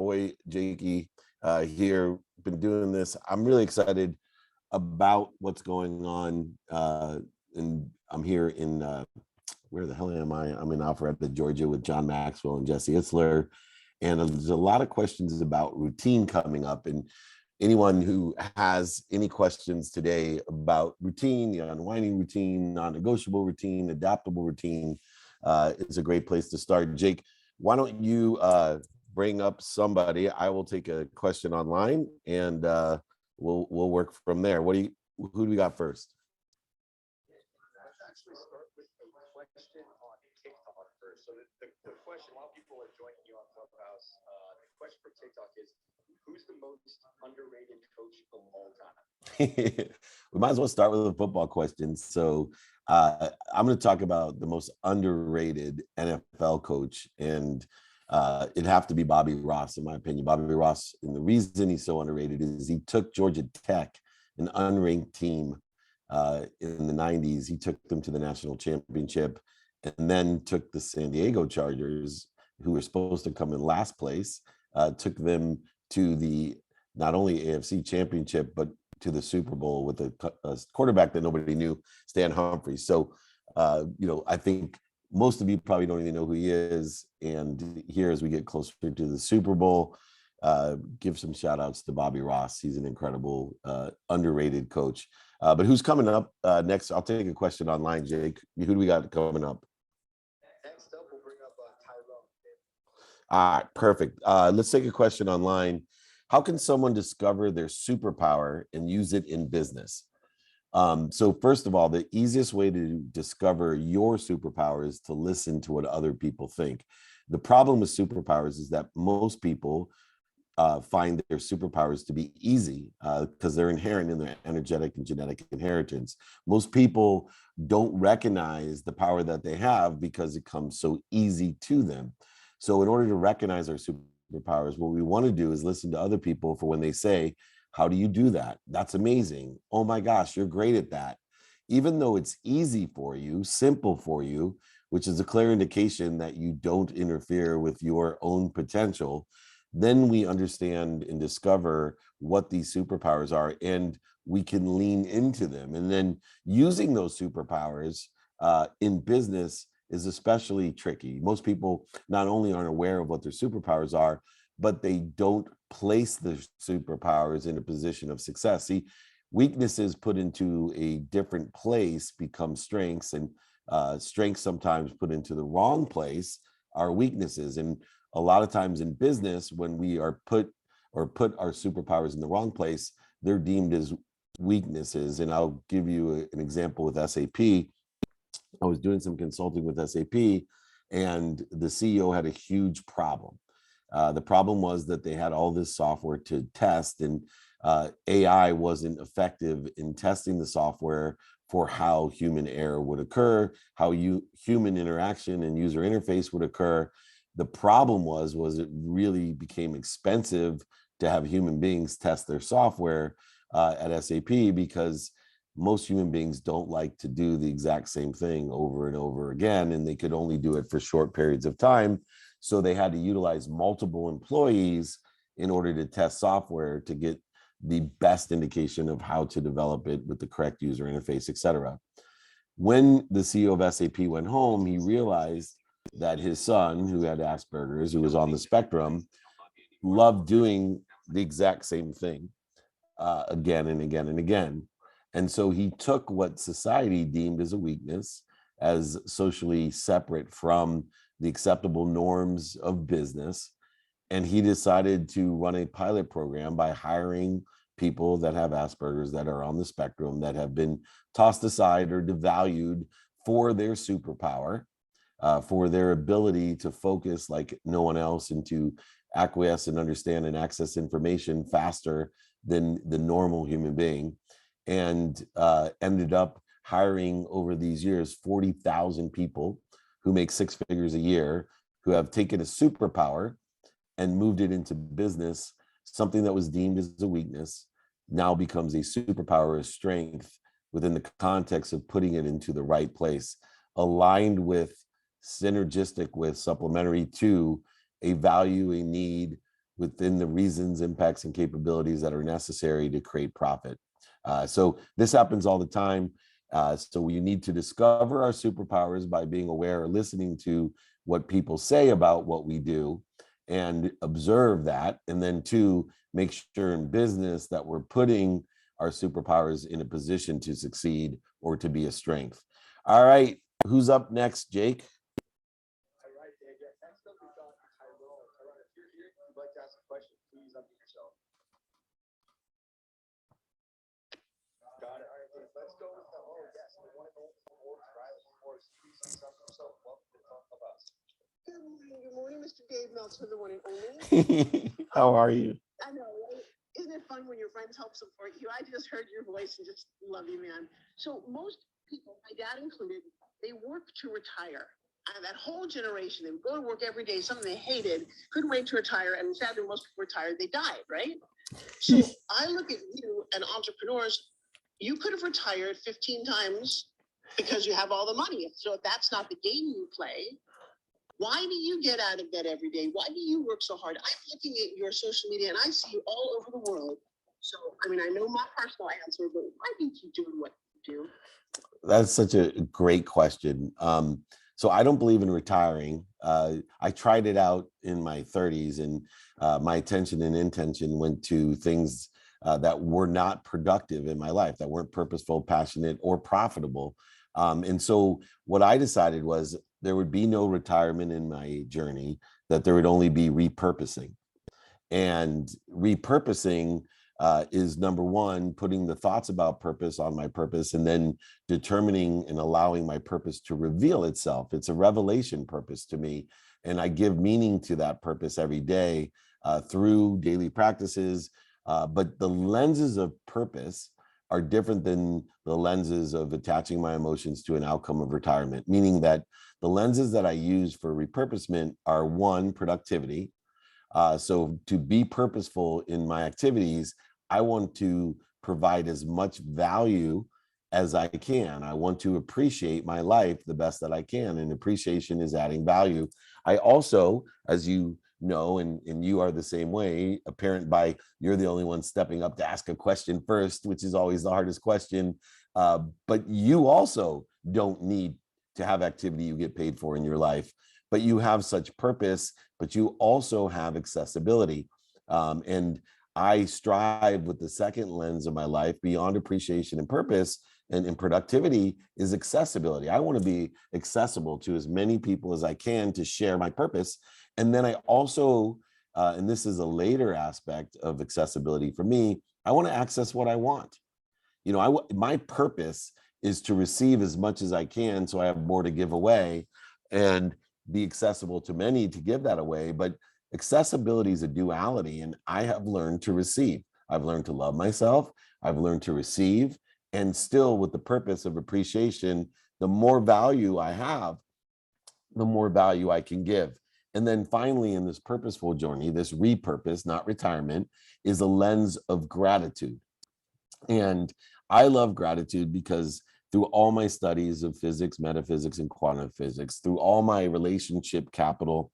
boy Jakey here. Been doing this. I'm really excited about what's going on. And I'm here in where the hell am I? I'm in Alpharetta, Georgia, with John Maxwell and Jesse Itzler. And there's a lot of questions about routine coming up. And anyone who has any questions today about routine, the unwinding routine, non-negotiable routine, adaptable routine, is a great place to start. Jake, why don't you bring up somebody? I will take a question online, and we'll work from there. Who do we got first? Let's actually start with a question on TikTok first. So the question, while people are joining you on Clubhouse, the question for TikTok is, who's the most underrated coach of all time? We might as well start with a football question. So I'm going to talk about the most underrated NFL coach, and it'd have to be Bobby Ross, in my opinion. Bobby Ross, and the reason he's so underrated is he took Georgia Tech, an unranked team in the 90s. He took them to the national championship, and then took the San Diego Chargers, who were supposed to come in last place, took them to the not only AFC championship, but to the Super Bowl with a quarterback that nobody knew, Stan Humphries. So, I think most of you probably don't even know who he is. And here, as we get closer to the Super Bowl, give some shout outs to Bobby Ross. He's an incredible, underrated coach. But who's coming up next? I'll take a question online, Jake. Who do we got coming up? Next up, we'll bring up Tyrone. All right, perfect. Let's take a question online. How can someone discover their superpower and use it in business? So first of all, the easiest way to discover your superpower is to listen to what other people think. The problem with superpowers is that most people find their superpowers to be easy because they're inherent in their energetic and genetic inheritance. Most people don't recognize the power that they have because it comes so easy to them. So in order to recognize our superpowers, what we want to do is listen to other people for when they say, how do you do that? That's amazing. Oh my gosh, you're great at that. Even though it's easy for you, simple for you, which is a clear indication that you don't interfere with your own potential, then we understand and discover what these superpowers are, and we can lean into them. And then using those superpowers in business is especially tricky. Most people not only aren't aware of what their superpowers are, but they don't place the superpowers in a position of success. See, weaknesses put into a different place become strengths, and strengths sometimes put into the wrong place are weaknesses. And a lot of times in business, when we are put our superpowers in the wrong place, they're deemed as weaknesses. And I'll give you an example with SAP. I was doing some consulting with SAP, and the CEO had a huge problem. The problem was that they had all this software to test, and AI wasn't effective in testing the software for how human error would occur, how human interaction and user interface would occur. The problem was it really became expensive to have human beings test their software at SAP, because most human beings don't like to do the exact same thing over and over again, and they could only do it for short periods of time. So they had to utilize multiple employees in order to test software to get the best indication of how to develop it with the correct user interface, et cetera. When the CEO of SAP went home, he realized that his son, who had Asperger's, who was on the spectrum, loved doing the exact same thing again and again and again. And so he took what society deemed as a weakness, as socially separate from the acceptable norms of business, and he decided to run a pilot program by hiring people that have Asperger's, that are on the spectrum, that have been tossed aside or devalued for their superpower, for their ability to focus like no one else, and to acquiesce and understand and access information faster than the normal human being. And ended up hiring over these years 40,000 people who make six figures a year, who have taken a superpower and moved it into business. Something that was deemed as a weakness now becomes a superpower, a strength, within the context of putting it into the right place, aligned with, synergistic with, supplementary to a value, a need, within the reasons, impacts, and capabilities that are necessary to create profit. So this happens all the time. So you need to discover our superpowers by being aware or listening to what people say about what we do and observe that. And then two, make sure in business that we're putting our superpowers in a position to succeed or to be a strength. All right, who's up next, Jake? All right, Dan. Yeah, next up we've got Tyrone. Tyrone, if you're here, if you'd like to ask a question, please unmute yourself. Got it. All right, Dan. Let's go with the yes, the one and only Forbes Riley. Forbes, please introduce yourself. Welcome to Talk Clubhouse. Good morning, Mr. Dave Meltzer, the one and only. How are you? I know, right? Isn't it fun when your friends help support you? I just heard your voice and just love you, man. So most people, my dad included, they work to retire. And that whole generation, they would go to work every day, something they hated, couldn't wait to retire. And sadly, most people retired, they died, right? So I look at you and entrepreneurs, you could have retired 15 times because you have all the money. So if that's not the game you play, why do you get out of bed every day? Why do you work so hard? I'm looking at your social media and I see you all over the world. So, I mean, I know my personal answer, but why do you keep doing what you do? That's such a great question. So I don't believe in retiring. I tried it out in my 30s, and my attention and intention went to things that were not productive in my life, that weren't purposeful, passionate, or profitable. And so what I decided was there would be no retirement in my journey, that there would only be repurposing. And repurposing is number one, putting the thoughts about purpose on my purpose, and then determining and allowing my purpose to reveal itself. It's a revelation purpose to me. And I give meaning to that purpose every day through daily practices. But the lenses of purpose are different than the lenses of attaching my emotions to an outcome of retirement, meaning that the lenses that I use for repurposement are one, productivity. So to be purposeful in my activities, I want to provide as much value as I can. I want to appreciate my life the best that I can, and appreciation is adding value. I also, as you know, and you are the same way, apparent by you're the only one stepping up to ask a question first, which is always the hardest question. But you also don't need to have activity you get paid for in your life, but you have such purpose, but you also have accessibility. And I strive with the second lens of my life beyond appreciation and purpose and productivity is accessibility. I want to be accessible to as many people as I can to share my purpose. And then I also, and this is a later aspect of accessibility for me, I want to access what I want. You know, my purpose is to receive as much as I can so I have more to give away and be accessible to many to give that away. But accessibility is a duality, and I have learned to receive. I've learned to love myself. I've learned to receive, and still with the purpose of appreciation, the more value I have, the more value I can give. And then finally, in this purposeful journey, this repurpose, not retirement, is a lens of gratitude. And I love gratitude because through all my studies of physics, metaphysics, and quantum physics, through all my relationship capital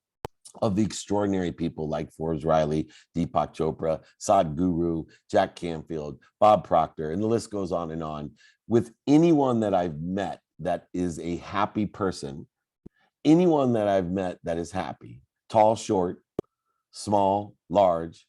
of the extraordinary people like Forbes Riley, Deepak Chopra, Sadhguru, Jack Canfield, Bob Proctor, and the list goes on and on. With anyone that I've met that is a happy person, anyone that I've met that is happy, tall, short, small, large,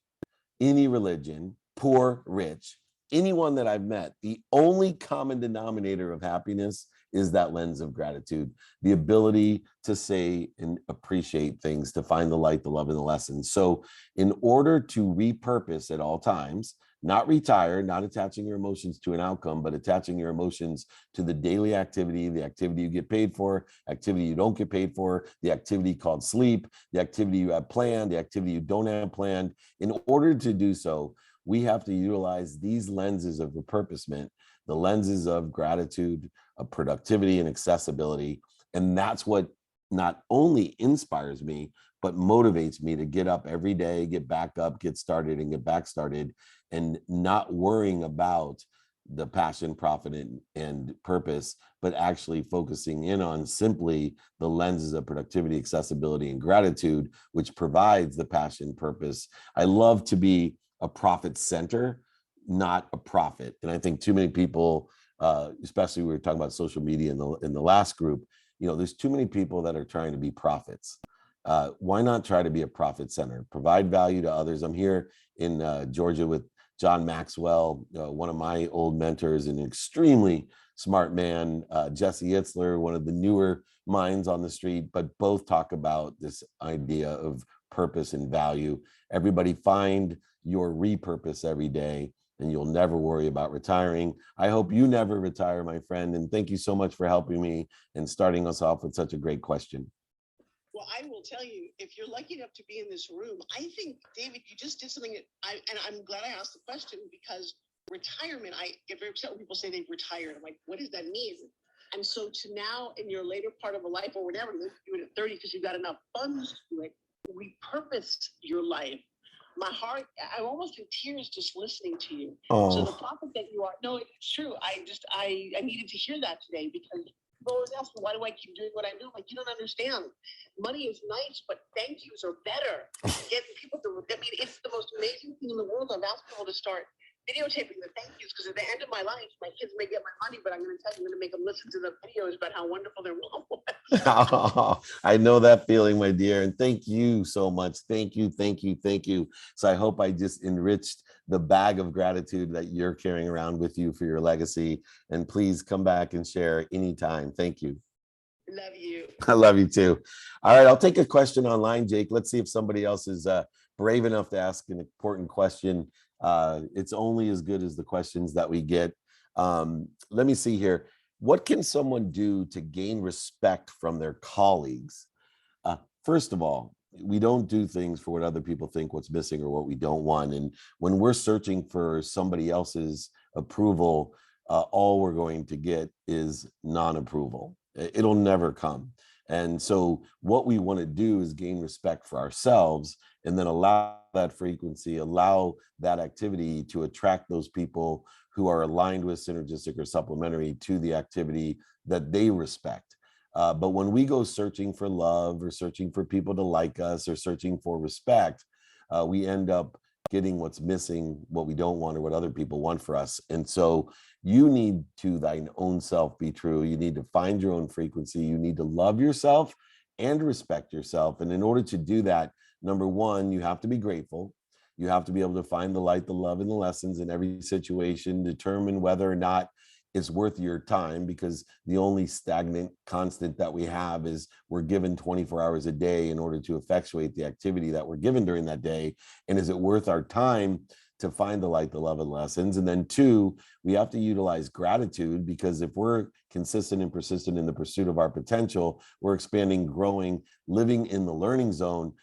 any religion, poor, rich, anyone that I've met, the only common denominator of happiness is that lens of gratitude, the ability to say and appreciate things, to find the light, the love, and the lessons. So in order to repurpose at all times, not retire, not attaching your emotions to an outcome, but attaching your emotions to the daily activity, the activity you get paid for, activity you don't get paid for, the activity called sleep, the activity you have planned, the activity you don't have planned. In order to do so, we have to utilize these lenses of repurposement, the lenses of gratitude, of productivity, and accessibility. And that's what not only inspires me, but motivates me to get up every day, get back up, get started, and get back started, and not worrying about the passion, profit, and purpose, but actually focusing in on simply the lenses of productivity, accessibility, and gratitude, which provides the passion, purpose. I love to be a profit center, not a profit. And I think too many people, especially we were talking about social media in the last group, there's too many people that are trying to be prophets. Why not try to be a profit center, provide value to others? I'm here in Georgia with John Maxwell, one of my old mentors, an extremely smart man, Jesse Itzler, one of the newer minds on the street, but both talk about this idea of purpose and value. Everybody find your repurpose every day, and you'll never worry about retiring. I hope you never retire, my friend. And thank you so much for helping me and starting us off with such a great question. Well, I will tell you, if you're lucky enough to be in this room, I think, David, you just did something and I'm glad I asked the question, because retirement, I get very upset when people say they've retired. I'm like, what does that mean? And so to now in your later part of a life or whatever, you do it at 30 because you've got enough funds to do it, repurpose your life. My heart, I'm almost in tears just listening to you. Oh. So the prophet that you are, no, it's true. I needed to hear that today, because people always ask me, why do I keep doing what I do? Like, you don't understand. Money is nice, but thank yous are better. Getting people to, it's the most amazing thing in the world. I've asked people to start videotaping the thank yous, because at the end of my life, my kids may get my money, but I'm going to tell you, I'm going to make them listen to the videos about how wonderful their mom was. Oh, I know that feeling, my dear. And thank you so much. Thank you, thank you, thank you. So I hope I just enriched the bag of gratitude that you're carrying around with you for your legacy. And please come back and share anytime. Thank you. Love you. I love you too. All right, I'll take a question online, Jake. Let's see if somebody else is brave enough to ask an important question. It's only as good as the questions that we get. Let me see here. What can someone do to gain respect from their colleagues? First of all, we don't do things for what other people think what's missing or what we don't want. And when we're searching for somebody else's approval, all we're going to get is non-approval. It'll never come. And so what we want to do is gain respect for ourselves, and then allow that frequency, allow that activity to attract those people who are aligned with, synergistic, or supplementary to the activity that they respect. But when we go searching for love, or searching for people to like us, or searching for respect, we end up getting what's missing, what we don't want, or what other people want for us. And so you need to thine own self be true. You need to find your own frequency. You need to love yourself and respect yourself. And in order to do that, number one, you have to be grateful. You have to be able to find the light, the love, and the lessons in every situation, determine whether or not it's worth your time, because the only stagnant constant that we have is we're given 24 hours a day in order to effectuate the activity that we're given during that day. And is it worth our time to find the light, the love, and lessons? And then two, we have to utilize gratitude, because if we're consistent and persistent in the pursuit of our potential, we're expanding, growing, living in the learning zone.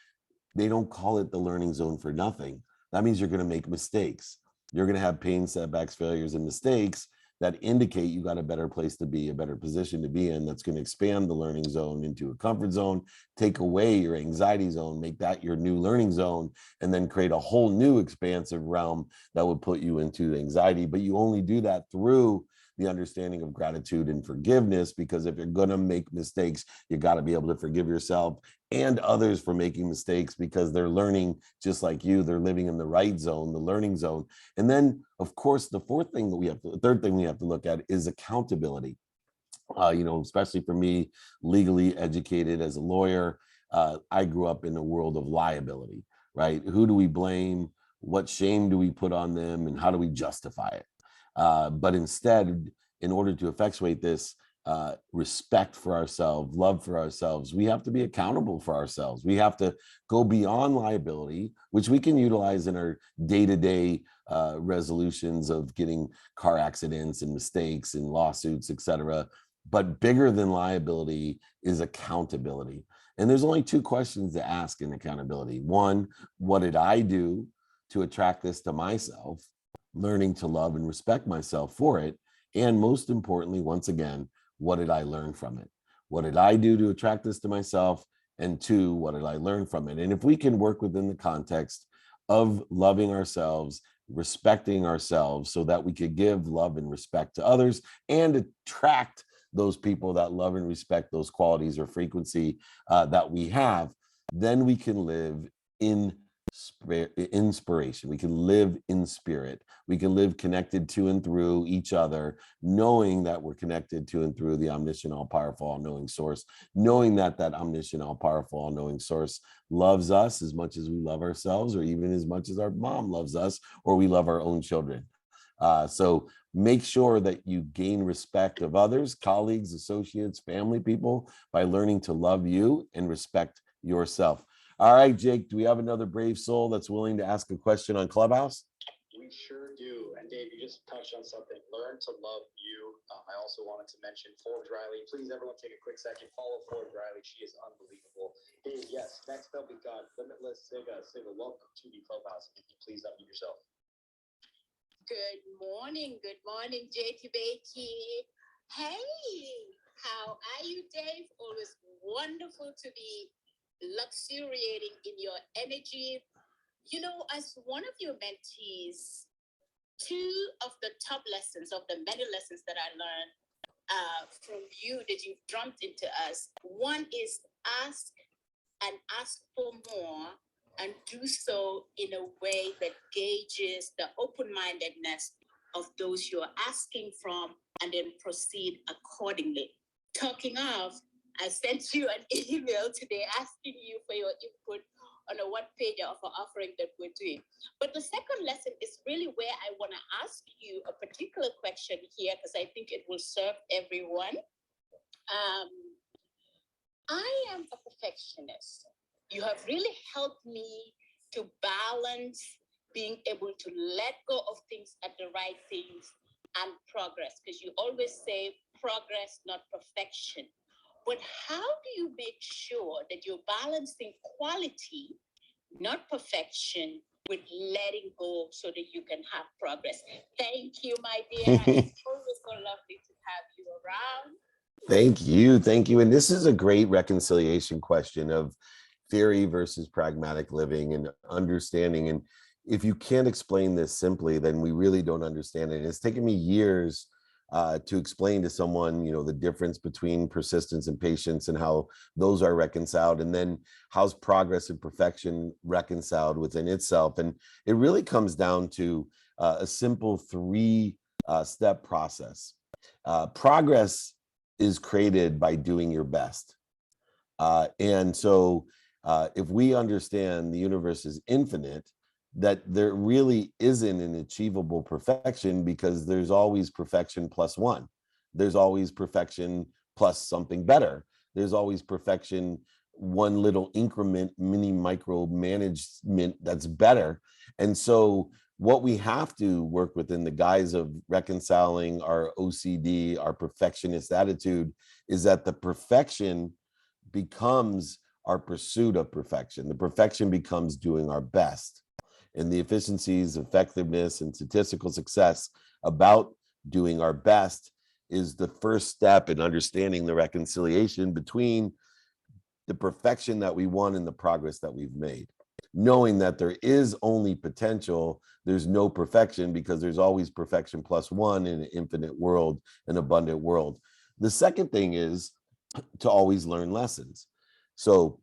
They don't call it the learning zone for nothing. That means you're going to make mistakes. You're going to have pain, setbacks, failures, and mistakes that indicate you got a better place to be, a better position to be in. That's going to expand the learning zone into a comfort zone, take away your anxiety zone, make that your new learning zone, and then create a whole new expansive realm that would put you into anxiety. But you only do that through the understanding of gratitude and forgiveness, because if you're going to make mistakes, you got to be able to forgive yourself and others for making mistakes, because they're learning just like you. They're living in the right zone, the learning zone. And then, of course, the third thing we have to look at is accountability. Especially for me, legally educated as a lawyer, I grew up in a world of liability, right? Who do we blame? What shame do we put on them? And how do we justify it? But instead, in order to effectuate this, respect for ourselves, love for ourselves, we have to be accountable for ourselves. We have to go beyond liability, which we can utilize in our day-to-day resolutions of getting car accidents and mistakes and lawsuits, etc. But bigger than liability is accountability. And there's only two questions to ask in accountability. One, what did I do to attract this to myself? Learning to love and respect myself for it. And most importantly, once again, what did I learn from it? What did I do to attract this to myself? And two, what did I learn from it? And if we can work within the context of loving ourselves respecting ourselves so that we could give love and respect to others and attract those people that love and respect those qualities or frequency that we have, then we can live in inspiration. We can live in spirit. We can live connected to and through each other, knowing that we're connected to and through the omniscient, all-powerful, all-knowing source, knowing that that omniscient, all-powerful, all-knowing source loves us as much as we love ourselves, or even as much as our mom loves us, or we love our own children. So make sure that you gain respect of others, colleagues, associates, family, people, by learning to love you and respect yourself. All right, Jake, do we have another brave soul that's willing to ask a question on Clubhouse? We sure do. And Dave, you just touched on something. Learn to love you. I also wanted to mention Forbes Riley. Please, everyone, take a quick second. Follow Forbes Riley. She is unbelievable. Dave, yes. Next up, we've got Limitless Siga. Siga, welcome to the Clubhouse. Can you please unmute yourself? Good morning, JT Beatty. Hey, how are you, Dave? Always wonderful to be luxuriating in your energy. You know, as one of your mentees, two of the top lessons of the many lessons that I learned from you that you've drummed into us, one is ask and ask for more, and do so in a way that gauges the open-mindedness of those you're asking from, and then proceed accordingly. Talking of, I sent you an email today asking you for your input on a one-pager of an offering that we're doing. But the second lesson is really where I want to ask you a particular question here, because I think it will serve everyone. I am a perfectionist. You have really helped me to balance being able to let go of things at the right things and progress, because you always say progress, not perfection. But how do you make sure that you're balancing quality, not perfection, with letting go so that you can have progress? Thank you, my dear. It's always so lovely to have you around. Thank you. Thank you. And this is a great reconciliation question of theory versus pragmatic living and understanding. And if you can't explain this simply, then we really don't understand it. It's taken me years to explain to someone, you know, the difference between persistence and patience and how those are reconciled, and then how's progress and perfection reconciled within itself. And it really comes down to a simple three-step process. Progress is created by doing your best. And so if we understand the universe is infinite, that there really isn't an achievable perfection, because there's always perfection plus one. There's always perfection plus something better. There's always perfection, one little increment, mini micro management that's better. And so what we have to work within the guise of reconciling our OCD, our perfectionist attitude, is that the perfection becomes our pursuit of perfection. The perfection becomes doing our best. And the efficiencies, effectiveness, and statistical success about doing our best is the first step in understanding the reconciliation between the perfection that we want and the progress that we've made. Knowing that there is only potential, there's no perfection, because there's always perfection plus one in an infinite world, an abundant world. The second thing is to always learn lessons. So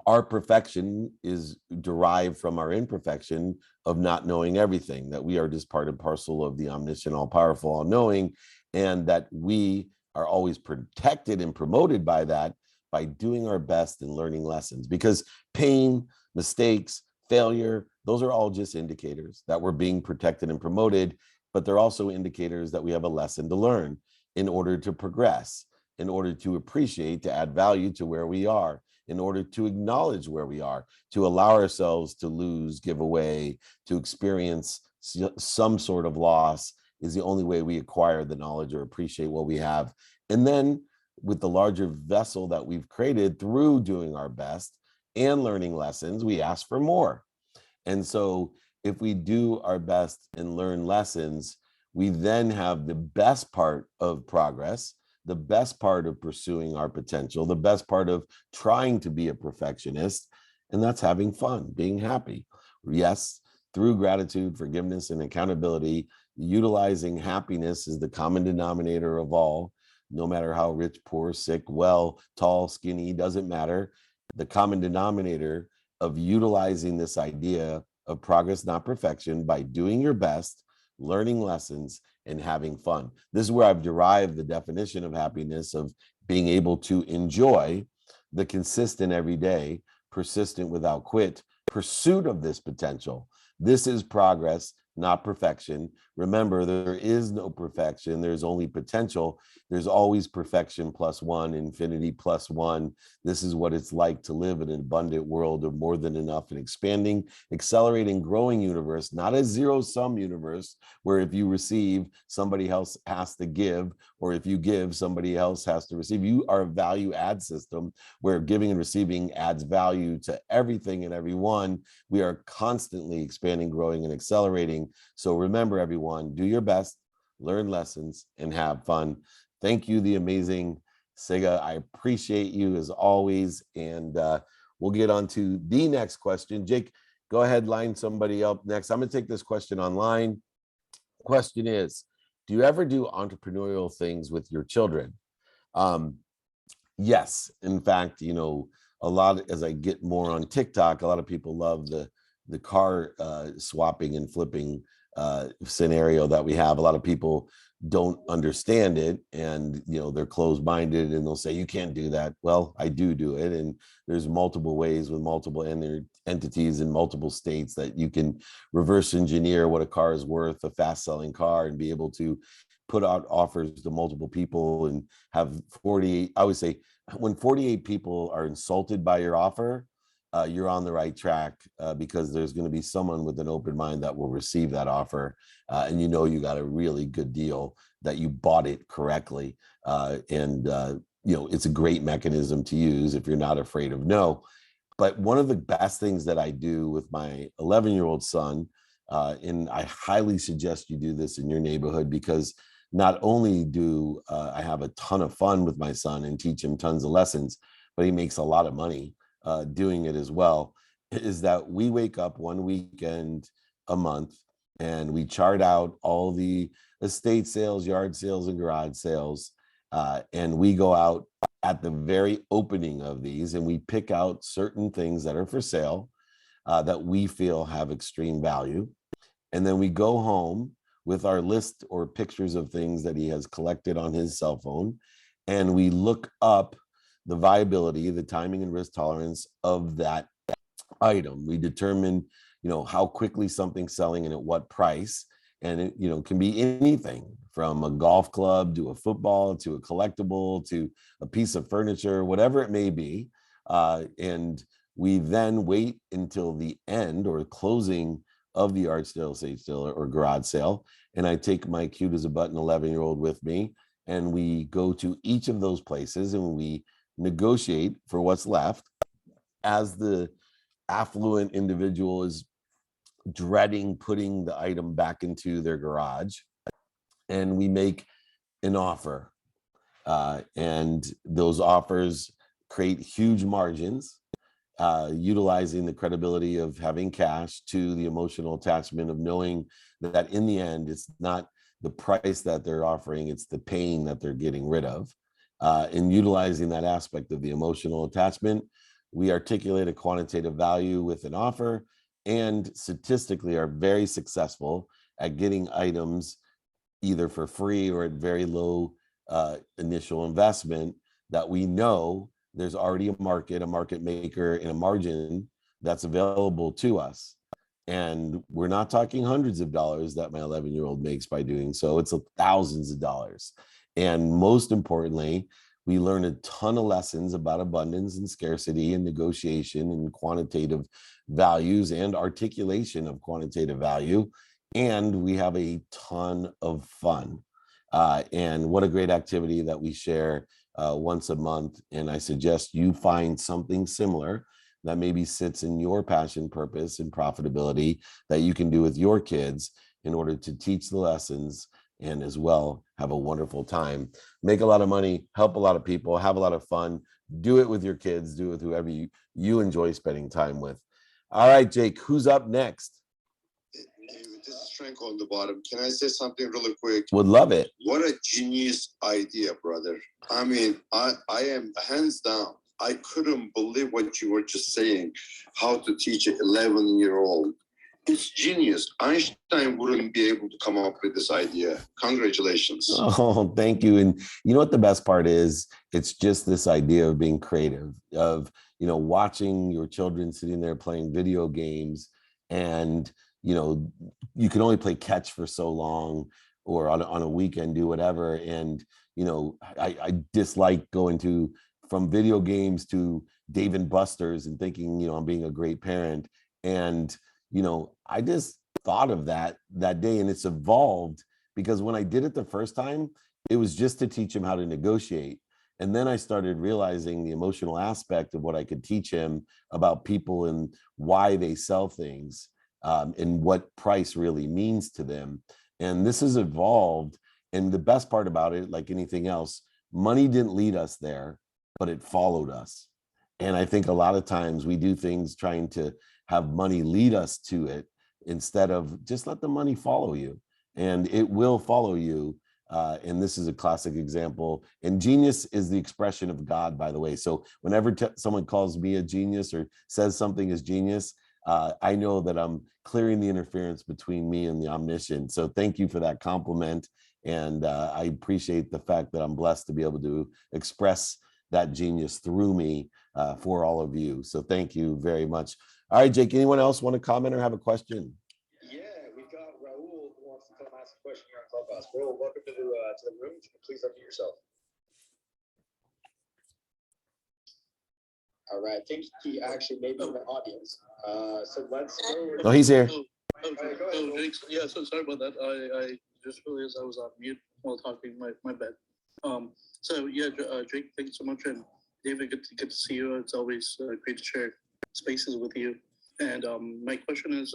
our perfection is derived from our imperfection of not knowing everything, that we are just part and parcel of the omniscient, all-powerful, all-knowing, and that we are always protected and promoted by that, by doing our best and learning lessons. Because pain, mistakes, failure, those are all just indicators that we're being protected and promoted, but they're also indicators that we have a lesson to learn in order to progress, in order to appreciate, to add value to where we are, in order to acknowledge where we are, to allow ourselves to lose, give away, to experience some sort of loss is the only way we acquire the knowledge or appreciate what we have. And then with the larger vessel that we've created through doing our best and learning lessons, we ask for more. And so if we do our best and learn lessons, we then have the best part of progress, the best part of pursuing our potential, the best part of trying to be a perfectionist, and that's having fun, being happy. Yes, through gratitude, forgiveness, and accountability. Utilizing happiness is the common denominator of all, no matter how rich, poor, sick, well, tall, skinny, doesn't matter. The common denominator of utilizing this idea of progress, not perfection, by doing your best, learning lessons, and having fun. This is where I've derived the definition of happiness, of being able to enjoy the consistent everyday, persistent without quit pursuit of this potential. This is progress, not perfection. Remember, there is no perfection. There's only potential. There's always perfection plus one, infinity plus one. This is what it's like to live in an abundant world of more than enough, an expanding, accelerating, growing universe, not a zero-sum universe where if you receive, somebody else has to give, or if you give, somebody else has to receive. You are a value add system where giving and receiving adds value to everything and everyone. We are constantly expanding, growing, and accelerating. So remember, everyone, do your best, learn lessons, and have fun. Thank you, the amazing Siga. I appreciate you as always. And we'll get on to the next question. Jake, go ahead, line somebody up next. I'm going to take this question online. Question is, do you ever do entrepreneurial things with your children? Yes. In fact, you know, a lot, as I get more on TikTok, a lot of people love the car swapping and flipping scenario that we have. A lot of people don't understand it, and you know, they're closed-minded and they'll say you can't do that. Well, I do it, and there's multiple ways with multiple entities in multiple states that you can reverse engineer what a car is worth, a fast-selling car, and be able to put out offers to multiple people and have 48. I would say when 48 people are insulted by your offer, you're on the right track, because there's going to be someone with an open mind that will receive that offer, and you know you got a really good deal, that you bought it correctly, and you know, it's a great mechanism to use if you're not afraid of no. But one of the best things that I do with my 11-year-old son, and I highly suggest you do this in your neighborhood, because not only do I have a ton of fun with my son and teach him tons of lessons, but he makes a lot of money doing it as well, is that we wake up one weekend a month and we chart out all the estate sales, yard sales, and garage sales. And we go out at the very opening of these and we pick out certain things that are for sale that we feel have extreme value. And then we go home with our list or pictures of things that he has collected on his cell phone, and we look up the viability, the timing and risk tolerance of that item. We determine, you know, how quickly something's selling and at what price. And it, you know, can be anything from a golf club to a football to a collectible to a piece of furniture, whatever it may be. And we then wait until the end or closing of the art sale, estate sale, or garage sale. And I take my cute as a button 11-year-old with me, and we go to each of those places and we negotiate for what's left, as the affluent individual is dreading putting the item back into their garage, and we make an offer, and those offers create huge margins, utilizing the credibility of having cash to the emotional attachment of knowing that in the end it's not the price that they're offering, it's the pain that they're getting rid of. In utilizing that aspect of the emotional attachment, we articulate a quantitative value with an offer, and statistically are very successful at getting items either for free or at very low initial investment, that we know there's already a market maker, and a margin that's available to us. And we're not talking hundreds of dollars that my 11-year-old makes by doing so. It's thousands of dollars. And most importantly, we learn a ton of lessons about abundance and scarcity and negotiation and quantitative values and articulation of quantitative value. And we have a ton of fun. And what a great activity that we share once a month. And I suggest you find something similar that maybe sits in your passion, purpose, and profitability that you can do with your kids in order to teach the lessons and as well have a wonderful time, make a lot of money, help a lot of people, have a lot of fun, do it with your kids, do it with whoever you enjoy spending time with. All right, Jake, who's up next? This is Frank on the bottom. Can I say something really quick? Would love it. What a genius idea, brother. I mean, I am hands down. I couldn't believe what you were just saying, how to teach an 11-year-old. It's genius. Einstein wouldn't be able to come up with this idea. Congratulations. Oh, thank you. And you know what the best part is? It's just this idea of being creative, of, watching your children sitting there playing video games, and, you can only play catch for so long, or on a weekend, do whatever. And, I dislike going from video games to Dave and Buster's and thinking, I'm being a great parent. And, I just thought of that day, and it's evolved, because when I did it the first time, it was just to teach him how to negotiate. And then I started realizing the emotional aspect of what I could teach him about people and why they sell things, and what price really means to them. And this has evolved. And the best part about it, like anything else, money didn't lead us there, but it followed us. And I think a lot of times we do things trying to have money lead us to it, instead of just let the money follow you. And it will follow you. And this is a classic example. And genius is the expression of God, by the way. So whenever someone calls me a genius or says something is genius, I know that I'm clearing the interference between me and the omniscient. So thank you for that compliment. And I appreciate the fact that I'm blessed to be able to express that genius through me, for all of you. So thank you very much. All right, Jake, anyone else want to comment or have a question? Yeah, we've got Raul who wants to come ask a question here on Clubhouse. Raul, welcome to the room. Please unmute yourself. All right, I think he actually may be in the audience. So let's go. Oh, he's here. Jake, yeah, so sorry about that. I just realized I was on mute while talking. My bad. So yeah, Jake, thank you so much, and David, good to see you. It's always great to share spaces with you. And my question is,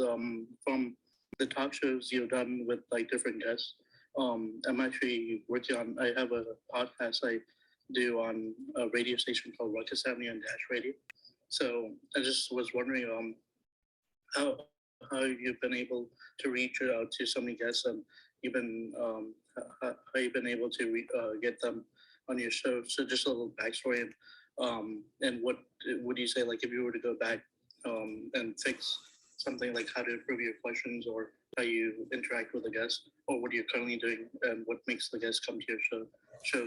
from the talk shows you've done with like different guests, I'm actually working on. I have a podcast I do on a radio station called Ruckus Avenue and Dash Radio. So I just was wondering, how you've been able to reach out to so many guests, and you've been how you've been able to get them on your show. So just a little backstory, and what would you say, like, if you were to go back and fix something, like how to improve your questions or how you interact with the guests, or what you're currently doing and what makes the guests come to your show.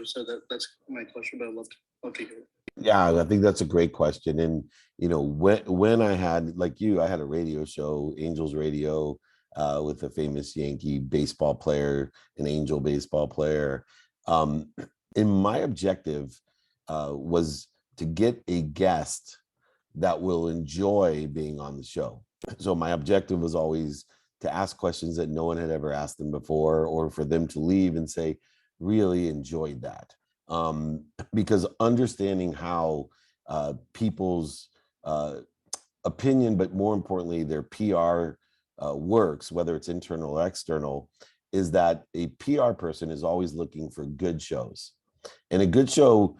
So that's my question, but I'd love to hear it. Yeah, I think that's a great question. And when I had, like you, I had a radio show, Angels Radio, with a famous Yankee baseball player, an Angel baseball player. And my objective was to get a guest that will enjoy being on the show. So my objective was always to ask questions that no one had ever asked them before, or for them to leave and say, really enjoyed that. Because understanding how people's opinion, but more importantly, their PR works, whether it's internal or external, is that a PR person is always looking for good shows. And a good show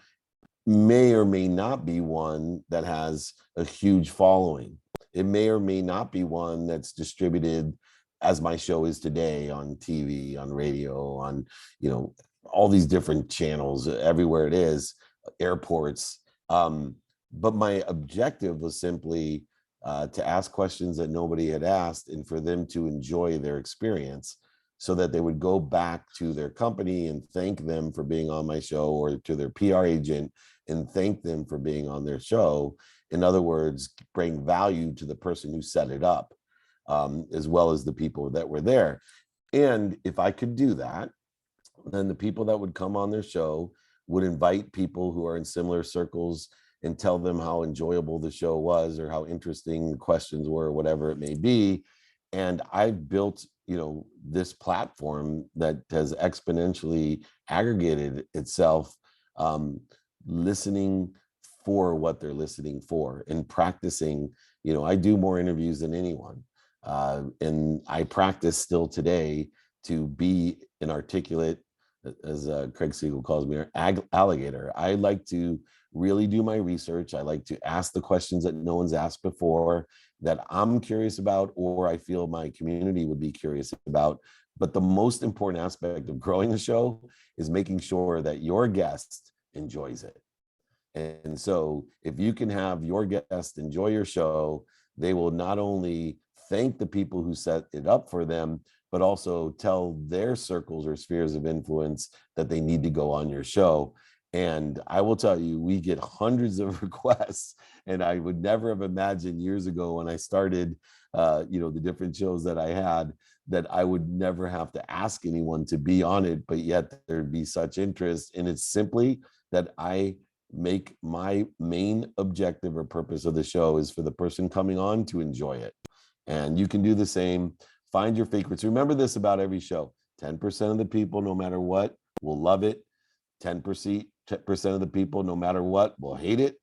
may or may not be one that has a huge following. It may or may not be one that's distributed as my show is today on TV, on radio, on, all these different channels, everywhere it is, airports. But my objective was simply to ask questions that nobody had asked, and for them to enjoy their experience, so that they would go back to their company and thank them for being on my show, or to their PR agent and thank them for being on their show. In other words, bring value to the person who set it up, as well as the people that were there. And if I could do that, then the people that would come on their show would invite people who are in similar circles and tell them how enjoyable the show was, or how interesting the questions were, or whatever it may be. And I built, this platform that has exponentially aggregated itself, listening for what they're listening for, and practicing. I do more interviews than anyone. And I practice still today to be an articulate, as Craig Siegel calls me, alligator. I like to really do my research. I like to ask the questions that no one's asked before. that I'm curious about, or I feel my community would be curious about. But the most important aspect of growing the show is making sure that your guest enjoys it. And so if you can have your guest enjoy your show, they will not only thank the people who set it up for them, but also tell their circles or spheres of influence that they need to go on your show. And I will tell you, we get hundreds of requests, and I would never have imagined years ago when I started, the different shows that I had, that I would never have to ask anyone to be on it, but yet there'd be such interest. And it's simply that I make my main objective or purpose of the show is for the person coming on to enjoy it. And you can do the same. Find your favorites. Remember this about every show: 10% of the people, no matter what, will love it. 10% of the people, no matter what, will hate it.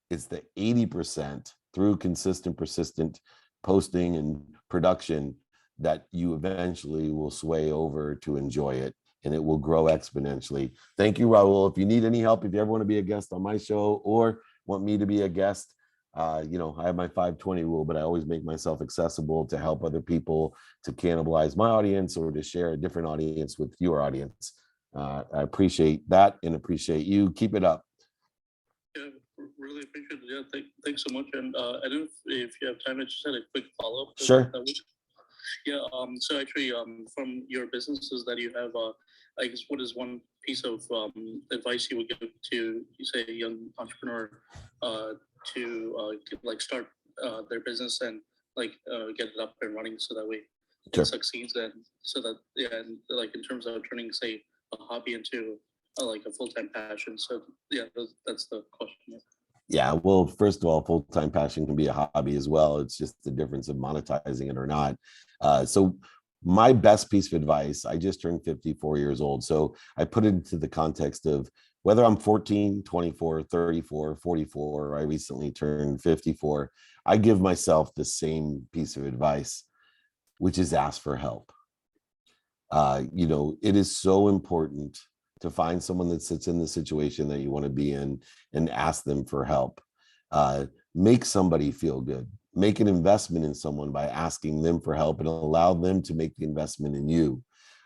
It's the 80% through consistent, persistent posting and production that you eventually will sway over to enjoy it, and it will grow exponentially. Thank you, Raul. If you need any help, if you ever want to be a guest on my show or want me to be a guest, I have my 520 rule, but I always make myself accessible to help other people, to cannibalize my audience or to share a different audience with your audience. I appreciate that and appreciate you. Keep it up. Yeah, really appreciate it. Yeah, thanks so much. And I don't know if you have time, I just had a quick follow-up. Sure. Yeah, so actually, from your businesses that you have, I guess, what is one piece of advice you would give to, say, a young entrepreneur to start their business and get it up and running so that way Sure. it succeeds, and so that, and in terms of turning, say, a hobby into a full-time passion. So yeah, that's the question. Yeah, well, first of all, full-time passion can be a hobby as well. It's just the difference of monetizing it or not. So my best piece of advice, I just turned 54 years old. So I put it into the context of whether I'm 14, 24, 34, 44, or I recently turned 54, I give myself the same piece of advice, which is ask for help. It is so important to find someone that sits in the situation that you want to be in and ask them for help. Make somebody feel good. Make an investment in someone by asking them for help, and allow them to make the investment in you.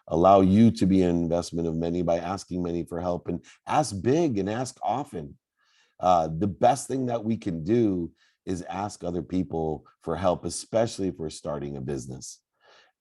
Allow you to be an investment of many by asking many for help, and ask big and ask often. The best thing that we can do is ask other people for help, especially if we're starting a business.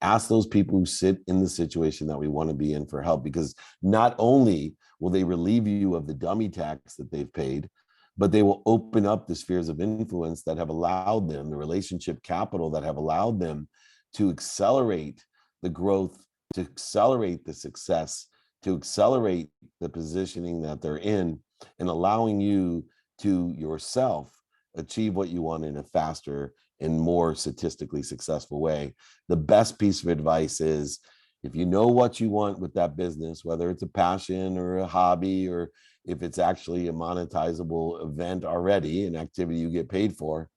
Ask those people who sit in the situation that we want to be in for help, because not only will they relieve you of the dummy tax that they've paid, but they will open up the spheres of influence that have allowed them, the relationship capital that have allowed them to accelerate the growth, to accelerate the success, to accelerate the positioning that they're in, and allowing you to yourself achieve what you want in a faster and more statistically successful way. The best piece of advice is, if you know what you want with that business, whether it's a passion or a hobby, or if it's actually a monetizable event already, an activity you get paid for,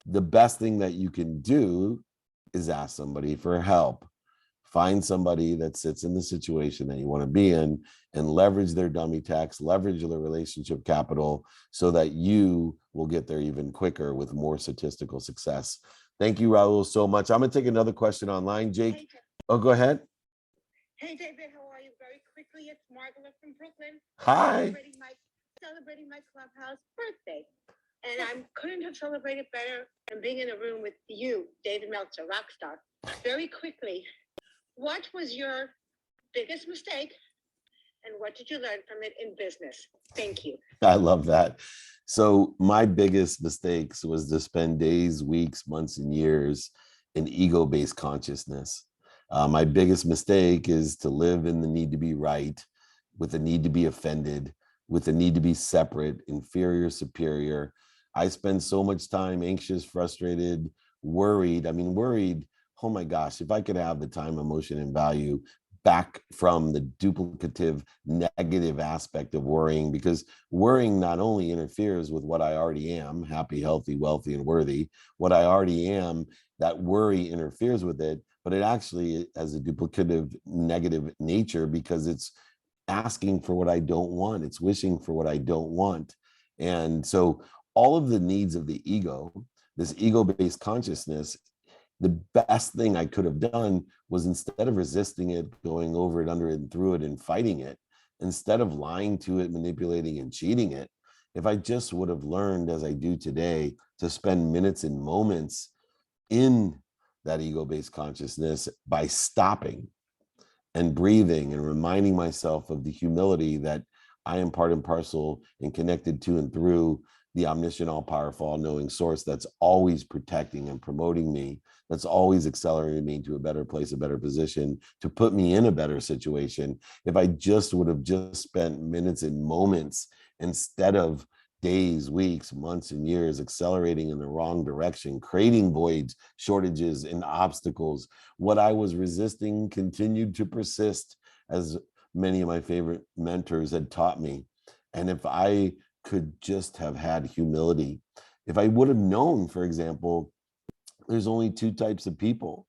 the best thing that you can do is ask somebody for help. Find somebody that sits in the situation that you want to be in, and leverage their dummy tax, leverage their relationship capital, so that you will get there even quicker with more statistical success. Thank you, Raul, so much. I'm going to take another question online. Jake, go ahead. Hey, David, how are you? Very quickly, it's Margaret from Brooklyn. Hi. Celebrating my clubhouse birthday. And I couldn't have celebrated better than being in a room with you, David Meltzer, rock star. Very quickly, what was your biggest mistake, and what did you learn from it in business? Thank you. I love that. So my biggest mistakes was to spend days, weeks, months, and years in ego-based consciousness. My biggest mistake is to live in the need to be right, with the need to be offended, with the need to be separate, inferior, superior. I spend so much time anxious, frustrated, worried. Worried. Oh my gosh, if I could have the time, emotion, and value back from the duplicative negative aspect of worrying, because worrying not only interferes with what I already am, happy, healthy, wealthy, and worthy, what I already am, that worry interferes with it, but it actually has a duplicative negative nature, because it's asking for what I don't want. It's wishing for what I don't want. And so all of the needs of the ego this ego-based consciousness, the best thing I could have done was, instead of resisting it, going over it, under it, and through it, and fighting it, instead of lying to it, manipulating and cheating it, if I just would have learned, as I do today, to spend minutes and moments in that ego-based consciousness by stopping and breathing and reminding myself of the humility that I am part and parcel and connected to and through the omniscient, all-powerful, all-knowing source that's always protecting and promoting me, that's always accelerating me to a better place, a better position, to put me in a better situation. If I just would have just spent minutes and moments instead of days, weeks, months, and years accelerating in the wrong direction, creating voids, shortages, and obstacles, what I was resisting continued to persist, as many of my favorite mentors had taught me. And if I could just have had humility, if I would have known, for example, there's only two types of people: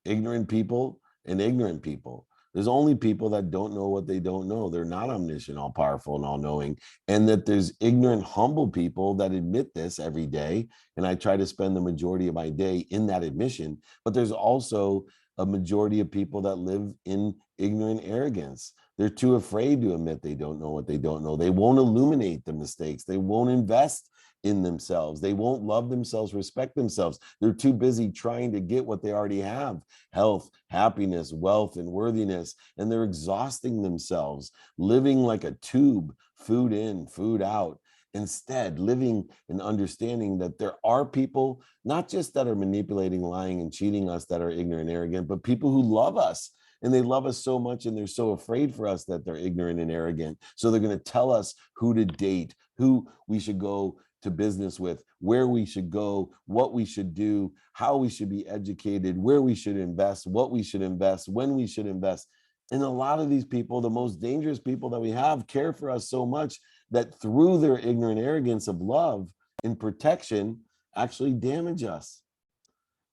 ignorant people and ignorant people. There's only people that don't know what they don't know. They're not omniscient, all powerful, and all knowing. And that there's ignorant, humble people that admit this every day. And I try to spend the majority of my day in that admission. But there's also a majority of people that live in ignorant arrogance. They're too afraid to admit they don't know what they don't know. They won't illuminate the mistakes. They won't invest in themselves. They won't love themselves, respect themselves. They're too busy trying to get what they already have: health, happiness, wealth, and worthiness. And they're exhausting themselves, living like a tube, food in, food out. Instead, living and understanding that there are people, not just that are manipulating, lying, and cheating us, that are ignorant and arrogant, but people who love us. And they love us so much, and they're so afraid for us that they're ignorant and arrogant. So they're going to tell us who to date, who we should go to business with, where we should go, what we should do, how we should be educated, where we should invest, what we should invest, when we should invest. And a lot of these people, the most dangerous people that we have, care for us so much that through their ignorant arrogance of love and protection actually damage us.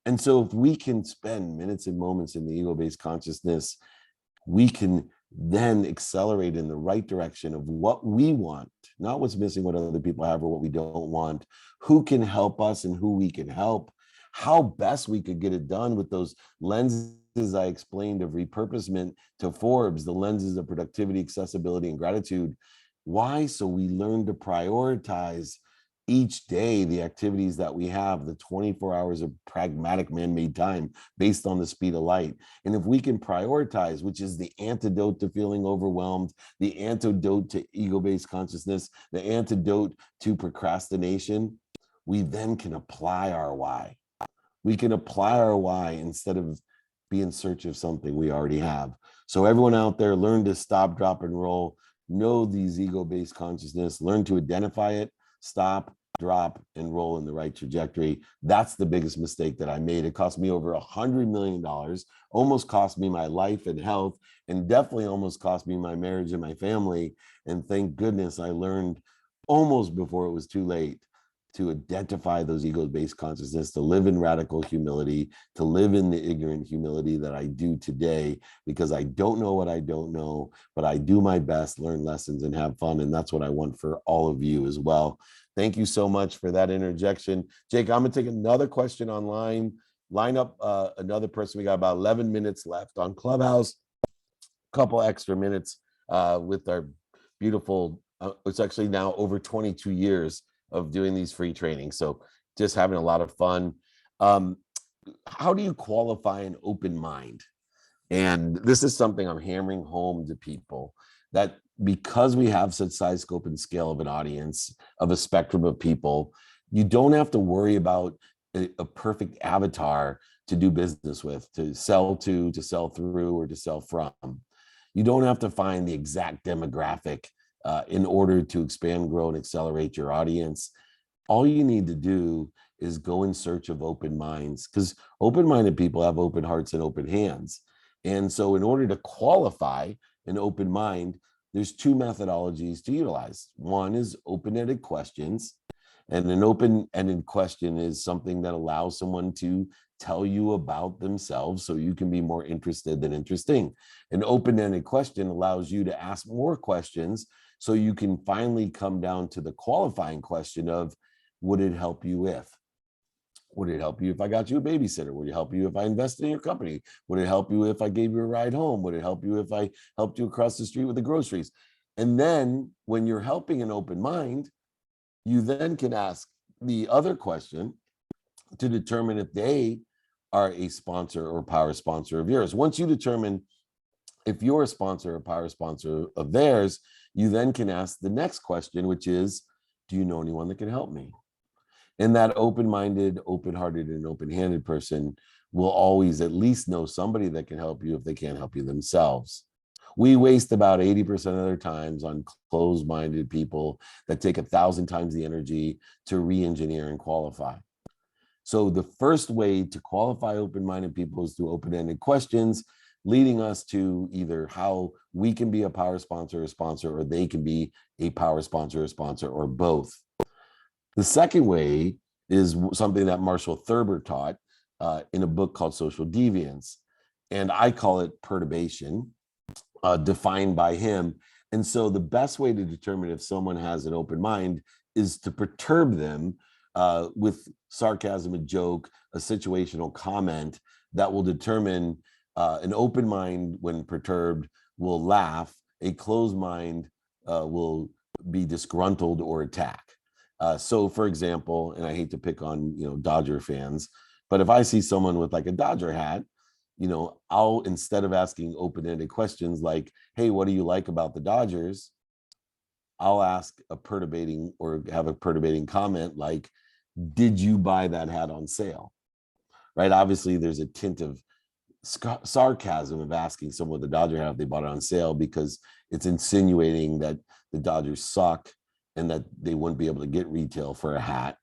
And so if we can spend minutes and moments in the ego-based consciousness, we can then accelerate in the right direction of what we want, not what's missing, what other people have, or what we don't want, who can help us and who we can help, how best we could get it done with those lenses I explained of repurposement to Forbes, the lenses of productivity, accessibility, and gratitude. Why? So we learn to prioritize each day the activities that we have, the 24 hours of pragmatic man-made time based on the speed of light. And if we can prioritize, which is the antidote to feeling overwhelmed, the antidote to ego-based consciousness, the antidote to procrastination, we then can apply our why. We can apply our why instead of be in search of something we already have. So everyone out there, learn to stop, drop, and roll. Know these ego-based consciousness, learn to identify it, stop, drop, and roll in the right trajectory. That's the biggest mistake that I made. It cost me over $100 million, almost cost me my life and health, and definitely almost cost me my marriage and my family. And thank goodness I learned almost before it was too late to identify those ego-based consciousness, to live in radical humility, to live in the ignorant humility that I do today, because I don't know what I don't know, but I do my best, learn lessons, and have fun. And that's what I want for all of you as well. Thank you so much for that interjection. Jake, I'm gonna take another question online. Line up another person. We got about 11 minutes left on Clubhouse, a couple extra minutes with our beautiful, it's actually now over 22 years of doing these free trainings. So just having a lot of fun. How do you qualify an open mind? And this is something I'm hammering home to people, that because we have such size, scope, and scale of an audience, of a spectrum of people, you don't have to worry about a perfect avatar to do business with, to sell sell through, or to sell from. You don't have to find the exact demographic in order to expand, grow, and accelerate your audience. All you need to do is go in search of open minds, because open-minded people have open hearts and open hands. And so in order to qualify an open mind, there's two methodologies to utilize. One is open-ended questions. And an open-ended question is something that allows someone to tell you about themselves so you can be more interested than interesting. An open-ended question allows you to ask more questions so you can finally come down to the qualifying question of, would it help you with? Would it help you if I got you a babysitter? Would it help you if I invested in your company? Would it help you if I gave you a ride home? Would it help you if I helped you across the street with the groceries? And then when you're helping an open mind, you then can ask the other question to determine if they are a sponsor or power sponsor of yours. Once you determine if you're a sponsor or power sponsor of theirs, you then can ask the next question, which is, do you know anyone that can help me? And that open-minded, open-hearted, and open-handed person will always at least know somebody that can help you if they can't help you themselves. We waste about 80% of their times on closed-minded people that take 1,000 times the energy to re-engineer and qualify. So the first way to qualify open-minded people is through open-ended questions, leading us to either how we can be a power sponsor or sponsor, or they can be a power sponsor or sponsor, or both. The second way is something that Marshall Thurber taught in a book called Social Deviance. And I call it perturbation, defined by him. And so the best way to determine if someone has an open mind is to perturb them with sarcasm, a joke, a situational comment that will determine an open mind when perturbed will laugh, a closed mind will be disgruntled or attack. So for example, and I hate to pick on, Dodger fans, but if I see someone with like a Dodger hat, I'll, instead of asking open-ended questions like, hey, what do you like about the Dodgers? I'll ask a perturbating or have a perturbating comment like, did you buy that hat on sale? Right? Obviously there's a tint of sarcasm of asking someone with the Dodger hat if they bought it on sale, because it's insinuating that the Dodgers suck and that they wouldn't be able to get retail for a hat.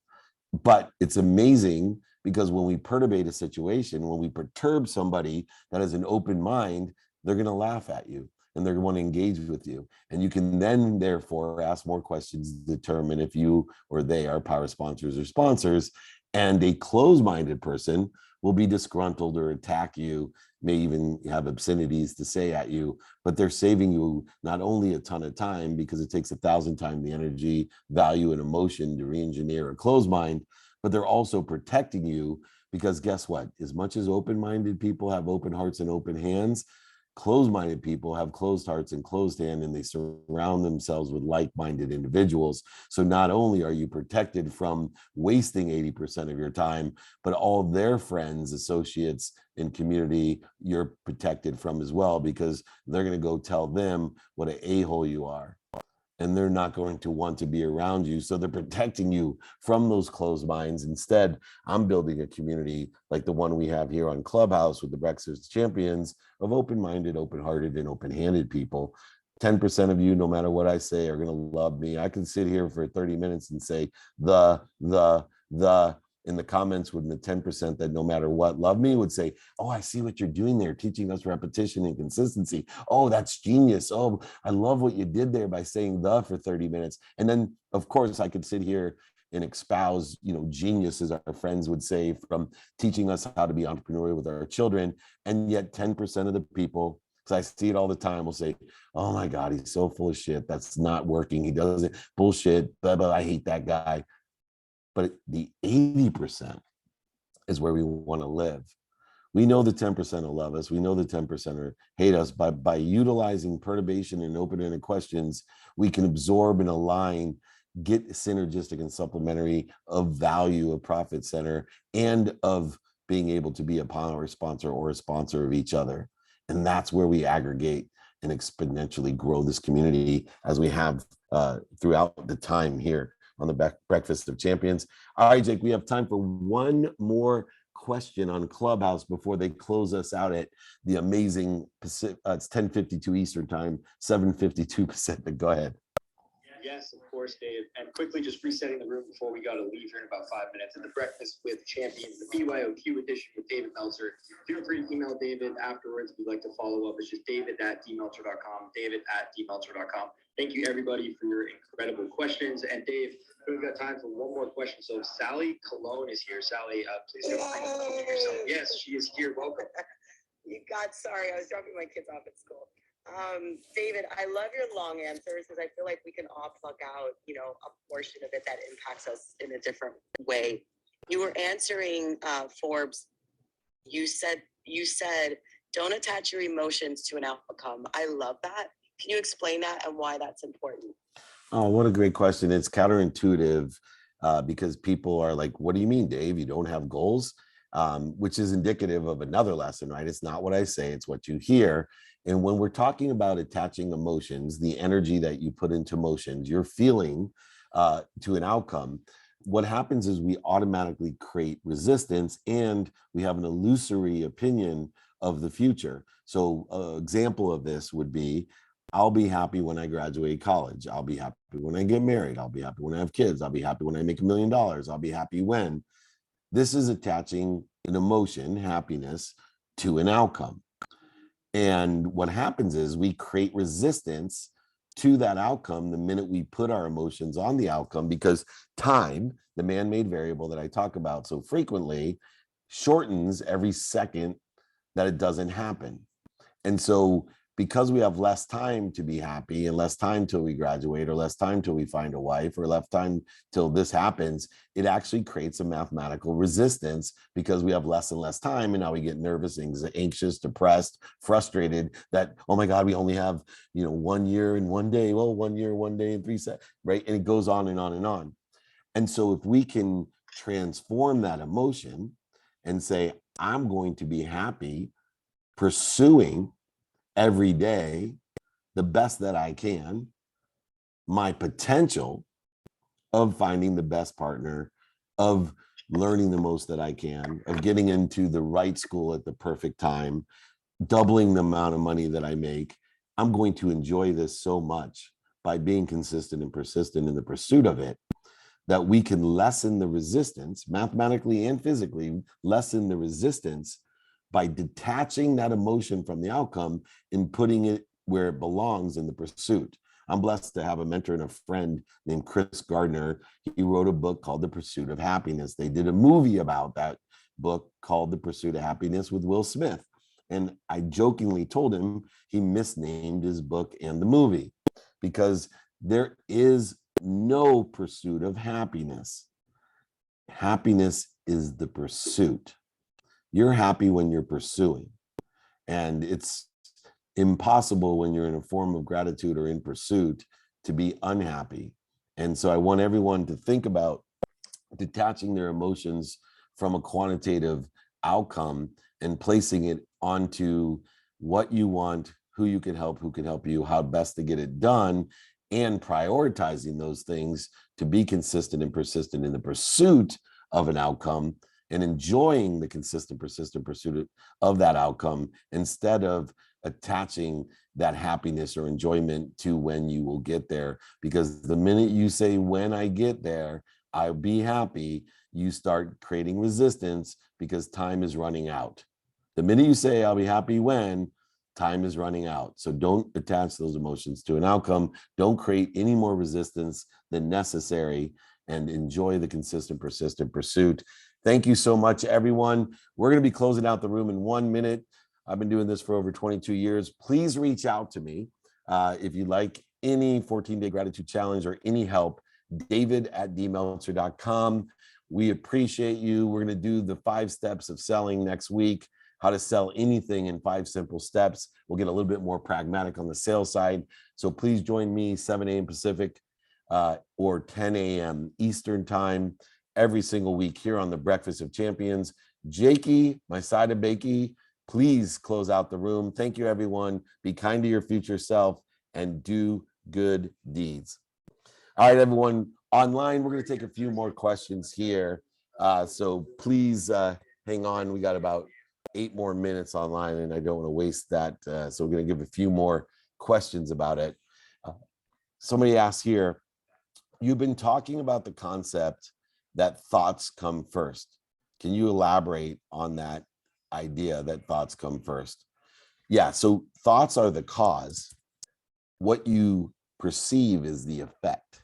But it's amazing because when we perturbate a situation, when we perturb somebody that has an open mind, they're going to laugh at you and they're going to want to engage with you. And you can then therefore ask more questions to determine if you or they are power sponsors or sponsors. And a closed-minded person will be disgruntled or attack you, may even have obscenities to say at you, but they're saving you not only a ton of time, because it takes 1,000 times the energy, value, and emotion to re-engineer a closed mind, but they're also protecting you, because guess what? As much as open-minded people have open hearts and open hands, closed-minded people have closed hearts and closed hands, and they surround themselves with like-minded individuals. So not only are you protected from wasting 80% of your time, but all their friends, associates, and community you're protected from as well, because they're going to go tell them what an a-hole you are. And they're not going to want to be around you. So they're protecting you from those closed minds. Instead, I'm building a community like the one we have here on Clubhouse with the Breakfast Champions of open-minded, open-hearted, and open-handed people. 10% of you, no matter what I say, are going to love me. I can sit here for 30 minutes and say in the comments with the 10% that no matter what love me would say, oh, I see what you're doing there, teaching us repetition and consistency. Oh, that's genius. Oh, I love what you did there by saying the for 30 minutes. And then of course I could sit here and espouse, genius, as our friends would say, from teaching us how to be entrepreneurial with our children. And yet 10% of the people, because I see it all the time, will say, oh my God, he's so full of shit. That's not working. He doesn't, bullshit, blah, blah, I hate that guy. But the 80% is where we want to live. We know the 10% will love us. We know the 10% are hate us. By utilizing perturbation and open-ended questions, we can absorb and align, get synergistic and supplementary of value, of profit center, and of being able to be a power sponsor or a sponsor of each other. And that's where we aggregate and exponentially grow this community, as we have throughout the time here on the Breakfast of Champions. All right, Jake, we have time for one more question on Clubhouse before they close us out at the amazing Pacific. It's 10:52 Eastern time, 7:52 Pacific. Go ahead. Yes, of course, Dave. And quickly just resetting the room before we got to leave here in about 5 minutes. At the Breakfast with Champions, the BYOQ edition with David Meltzer. Feel free to email David afterwards if you'd like to follow up. It's just david@dmeltzer.com, david@dmeltzer.com. Thank you, everybody, for your incredible questions. And Dave, we've got time for one more question. So Sally Cologne is here. Sally, please feel free to introduce yourself. Yes, she is here. Welcome. Sorry, I was dropping my kids off at school. David, I love your long answers, because I feel like we can all plug out, a portion of it that impacts us in a different way. you were answering Forbes. You said, don't attach your emotions to an outcome. I love that. Can you explain that and why that's important? Oh, what a great question. It's counterintuitive because people are like, what do you mean, Dave? You don't have goals? Which is indicative of another lesson, right? It's not what I say, it's what you hear. And when we're talking about attaching emotions, the energy that you put into emotions, you're feeling to an outcome, what happens is we automatically create resistance and we have an illusory opinion of the future. So an example of this would be, I'll be happy when I graduate college. I'll be happy when I get married. I'll be happy when I have kids. I'll be happy when I make $1 million. I'll be happy when. This is attaching an emotion, happiness, to an outcome. And what happens is we create resistance to that outcome the minute we put our emotions on the outcome, because time, the man-made variable that I talk about so frequently, shortens every second that it doesn't happen. And so because we have less time to be happy and less time till we graduate or less time till we find a wife or less time till this happens, it actually creates a mathematical resistance because we have less and less time. And now we get nervous, anxious, depressed, frustrated that, oh my God, we only have, 1 year and 1 day. Well, 1 year, 1 day and 3 seconds, right? And it goes on and on and on. And so if we can transform that emotion and say, I'm going to be happy pursuing every day the best that I can, my potential of finding the best partner, of learning the most that I can, of getting into the right school at the perfect time, doubling the amount of money that I make. I'm going to enjoy this so much by being consistent and persistent in the pursuit of it, that we can lessen the resistance, mathematically and physically, lessen the resistance by detaching that emotion from the outcome and putting it where it belongs in the pursuit. I'm blessed to have a mentor and a friend named Chris Gardner. He wrote a book called The Pursuit of Happiness. They did a movie about that book called The Pursuit of Happiness with Will Smith. And I jokingly told him he misnamed his book and the movie because there is no pursuit of happiness. Happiness is the pursuit. You're happy when you're pursuing, and it's impossible when you're in a form of gratitude or in pursuit to be unhappy. And so I want everyone to think about detaching their emotions from a quantitative outcome and placing it onto what you want, who you can help, who can help you, how best to get it done, and prioritizing those things to be consistent and persistent in the pursuit of an outcome, and enjoying the consistent, persistent pursuit of that outcome instead of attaching that happiness or enjoyment to when you will get there. Because the minute you say, when I get there, I'll be happy, you start creating resistance because time is running out. The minute you say, I'll be happy when, time is running out. So don't attach those emotions to an outcome. Don't create any more resistance than necessary, and enjoy the consistent, persistent pursuit. Thank you so much, everyone. We're going to be closing out the room in 1 minute. I've been doing this for over 22 years. Please reach out to me if you'd like any 14-day gratitude challenge or any help. David@dmeltzer.com. We appreciate you. We're going to do the 5 steps of selling next week, how to sell anything in 5 simple steps. We'll get a little bit more pragmatic on the sales side. So please join me 7 a.m. Pacific or 10 a.m. Eastern time every single week here on the Breakfast of Champions. Jakey, my side of Bakey, please close out the room. Thank you, everyone. Be kind to your future self and do good deeds. All right, everyone. Online, we're going to take a few more questions here. So please hang on. We got about 8 more minutes online, and I don't want to waste that. So we're going to give a few more questions about it. Somebody asked here, you've been talking about the concept that thoughts come first. Can you elaborate on that idea that thoughts come first? Yeah, so thoughts are the cause. What you perceive is the effect.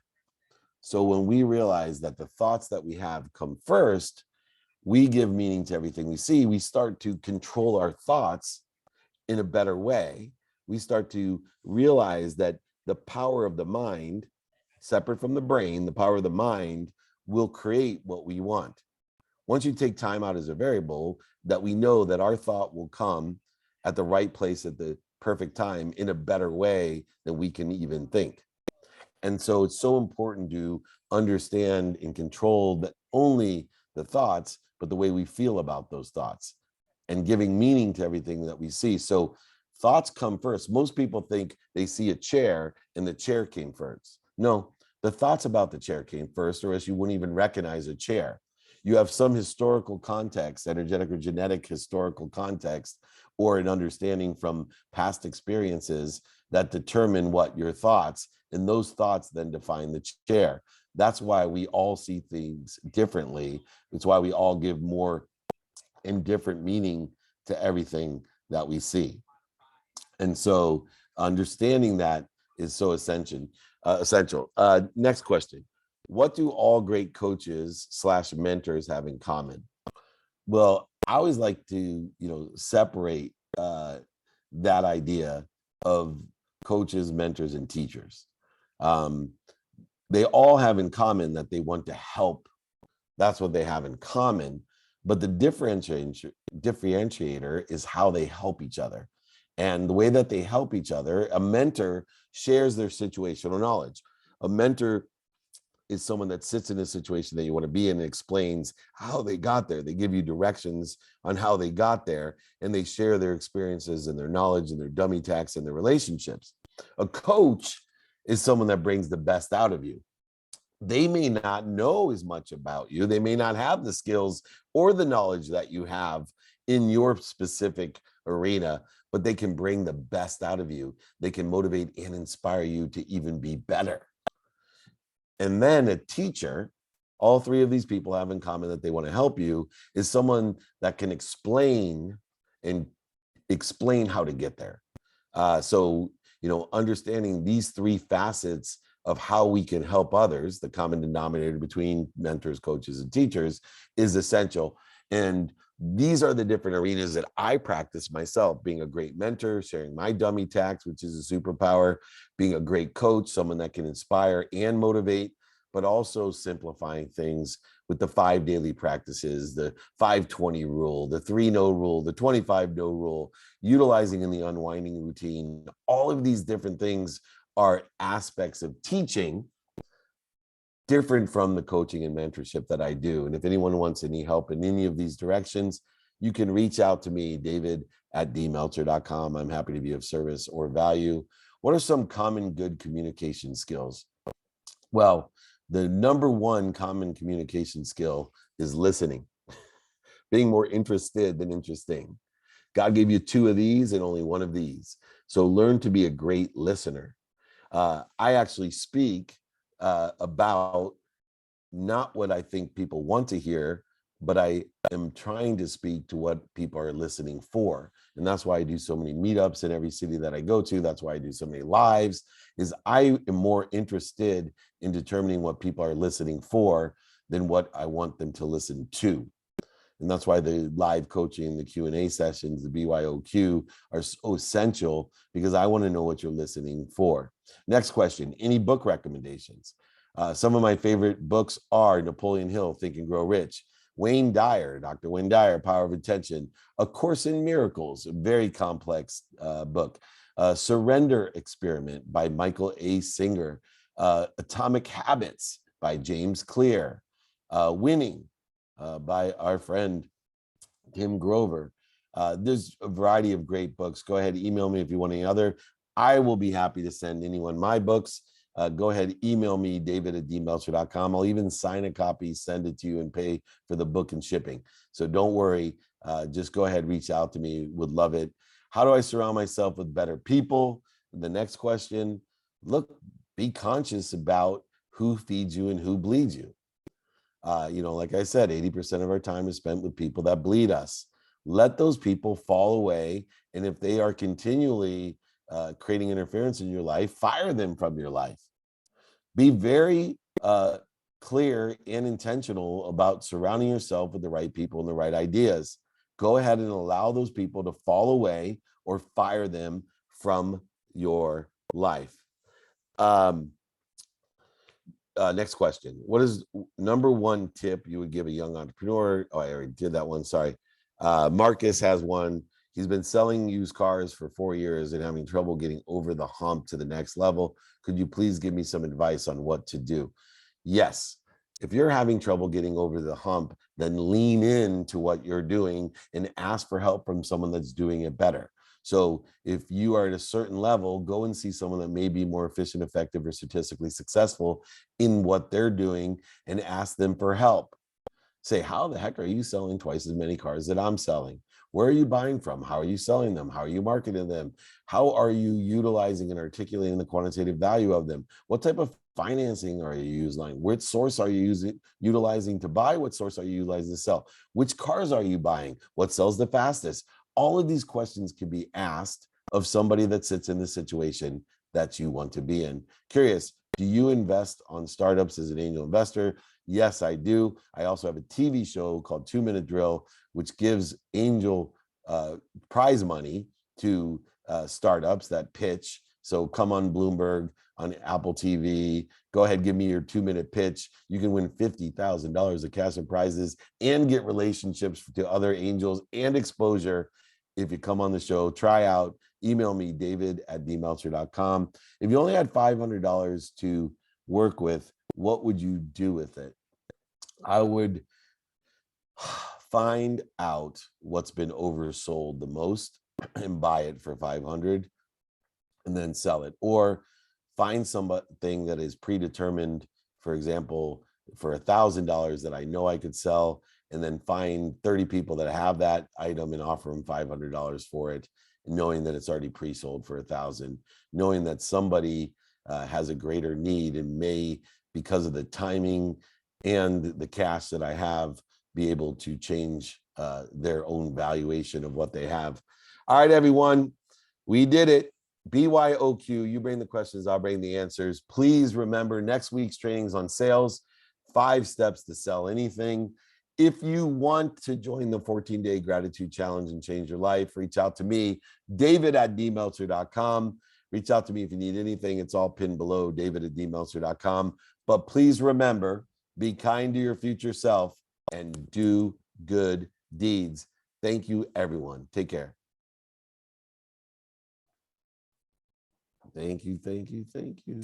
So when we realize that the thoughts that we have come first, we give meaning to everything we see. We start to control our thoughts in a better way. We start to realize that the power of the mind, separate from the brain, the power of the mind will create what we want. Once you take time out as a variable, that we know that our thought will come at the right place at the perfect time in a better way than we can even think. And so it's so important to understand and control that only the thoughts, but the way we feel about those thoughts and giving meaning to everything that we see. So thoughts come first. Most people think they see a chair and the chair came first. No, the thoughts about the chair came first, or else you wouldn't even recognize a chair. You have some historical context, energetic or genetic historical context, or an understanding from past experiences that determine what your thoughts, and those thoughts then define the chair. That's why we all see things differently. It's why we all give more and different meaning to everything that we see. And so understanding that is so essential. Next question. What do all great coaches / mentors have in common? Well, I always like to, separate that idea of coaches, mentors, and teachers. They all have in common that they want to help. That's what they have in common. But the differentiator is how they help each other. And the way that they help each other, a mentor shares their situational knowledge. A mentor is someone that sits in a situation that you want to be in and explains how they got there. They give you directions on how they got there, and they share their experiences and their knowledge and their dummy tax and their relationships. A coach is someone that brings the best out of you. They may not know as much about you. They may not have the skills or the knowledge that you have in your specific arena, but they can bring the best out of you. They can motivate and inspire you to even be better. And then a teacher, all three of these people have in common that they want to help you, is someone that can explain how to get there. So, understanding these three facets of how we can help others, the common denominator between mentors, coaches, and teachers, is essential. And these are the different arenas that I practice myself: being a great mentor, sharing my dummy tax, which is a superpower; being a great coach, someone that can inspire and motivate, but also simplifying things with the 5 daily practices, the 5-20 rule, the 3-no rule, the 25-no rule, utilizing in the unwinding routine. All of these different things are aspects of teaching, different from the coaching and mentorship that I do. And if anyone wants any help in any of these directions, you can reach out to me, david@dmeltzer.com. I'm happy to be of service or value. What are some common good communication skills? Well, the number one common communication skill is listening, being more interested than interesting. God gave you 2 of these and only 1 of these. So learn to be a great listener. I actually speak about not what I think people want to hear, but I am trying to speak to what people are listening for. And that's why I do so many meetups in every city that I go to. That's why I do so many lives, is I am more interested in determining what people are listening for than what I want them to listen to. And that's why the live coaching, the Q&A sessions, the BYOQ are so essential, because I want to know what you're listening for. Next question, any book recommendations? Some of my favorite books are Napoleon Hill, Think and Grow Rich; Wayne Dyer, Dr. Wayne Dyer, Power of Attention; A Course in Miracles, a very complex book; Surrender Experiment by Michael A. Singer; Atomic Habits by James Clear; Winning by our friend Tim Grover. There's a variety of great books. Go ahead, email me if you want any other. I will be happy to send anyone my books. Go ahead, email me, david@dmeltzer.com. I'll even sign a copy, send it to you, and pay for the book and shipping. So don't worry. Just go ahead, reach out to me. Would love it. How do I surround myself with better people? The next question, look, be conscious about who feeds you and who bleeds you. Like I said, 80% of our time is spent with people that bleed us. Let those people fall away. And if they are continually creating interference in your life, fire them from your life. Be very clear and intentional about surrounding yourself with the right people and the right ideas. Go ahead and allow those people to fall away or fire them from your life. Next question. What is number one tip you would give a young entrepreneur? Oh, I already did that one. Sorry. Marcus has one. He's been selling used cars for 4 years and having trouble getting over the hump to the next level. Could you please give me some advice on what to do? Yes. If you're having trouble getting over the hump, then lean into what you're doing and ask for help from someone that's doing it better. So if you are at a certain level, go and see someone that may be more efficient, effective, or statistically successful in what they're doing and ask them for help. Say, how the heck are you selling twice as many cars that I'm selling? Where are you buying from? How are you selling them? How are you marketing them? How are you utilizing and articulating the quantitative value of them? What type of financing are you using? Which source are you utilizing to buy? What source are you utilizing to sell? Which cars are you buying? What sells the fastest? All of these questions can be asked of somebody that sits in the situation that you want to be in. Curious, do you invest on startups as an angel investor? Yes, I do. I also have a TV show called 2 Minute Drill, which gives angel prize money to startups that pitch. So come on Bloomberg, on Apple TV, go ahead, give me your 2-minute pitch. You can win $50,000 of cash and prizes and get relationships to other angels and exposure. If you come on the show, try out, email me, david@dmeltzer.com. If you only had $500 to work with, what would you do with it? I would find out what's been oversold the most and buy it for 500 and then sell it, or find something that is predetermined, for example, for $1,000 that I know I could sell, and then find 30 people that have that item and offer them $500 for it, knowing that it's already pre-sold for 1,000, knowing that somebody has a greater need and may, because of the timing and the cash that I have, be able to change their own valuation of what they have. All right, everyone, we did it. BYOQ, you bring the questions, I'll bring the answers. Please remember, next week's training is on sales, 5 steps to sell anything. If you want to join the 14-day gratitude challenge and change your life, reach out to me, david@dmeltzer.com. Reach out to me if you need anything. It's all pinned below, david@dmeltzer.com. But please remember, be kind to your future self and do good deeds. Thank you, everyone. Take care. Thank you, thank you, thank you.